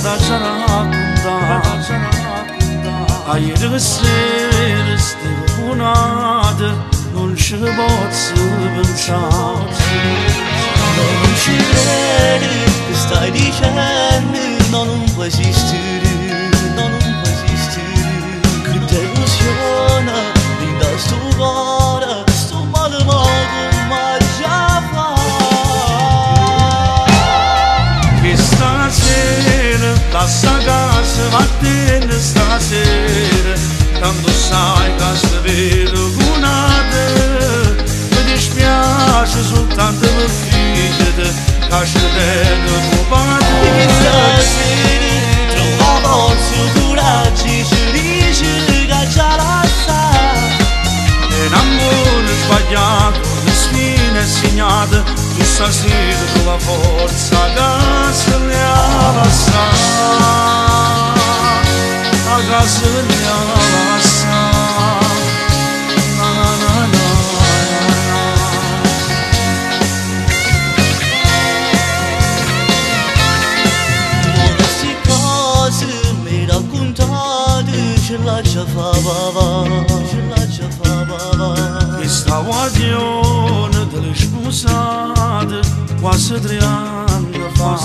da Ayrı sırrıstı bunadı Nun şıbot sıvınçat Nonum şirleri Istay dişenli Nonum pasistürü Krypterus yona Lindas tu vara Stumalım ağım aljafa Stasera la saga se vattene stasera Tanto sai che se vedo bunate Mi dispiace soltanto per figlie Che ci tengo copate Stasera trova forza coraggio Ci dice che già la sa E un amore sbagliato Le spine segnate Tu stasera trova forza che se le avassa Che se le avassa Queste cose mi raccontate Ce la già fa Questa guardione delle sposate Quasi 3 anni fa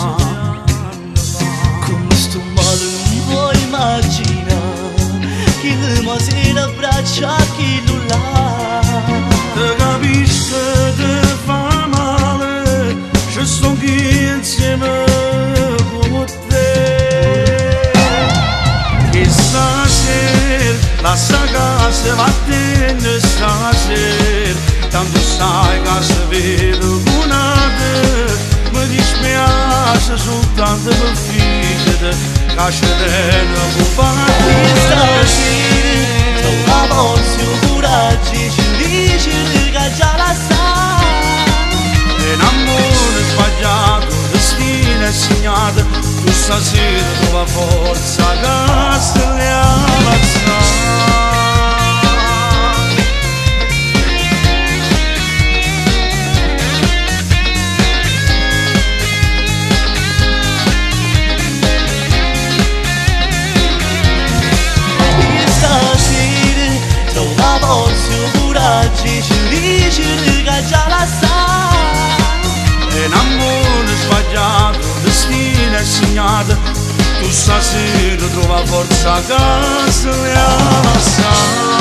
Come sto male non vuoi immaginare Che la sera abbraccia chi lo là Te capisco che fa male Ci sto qui insieme con te Che stasera la saga se vattene stasera Tanto sai che se vedo bunate Mi dispiace soltanto per figlie Che ci tengo copate Stasera trova forza coraggio Ci dice che già la sa E un amore sbagliato, destino è segnato Tu stasera trova forza che se le avanza Stasera trova forza coraggio Ci dice che già la sa E un amore sbagliato, destino è segnato Tu stasera trova forza che se le avanza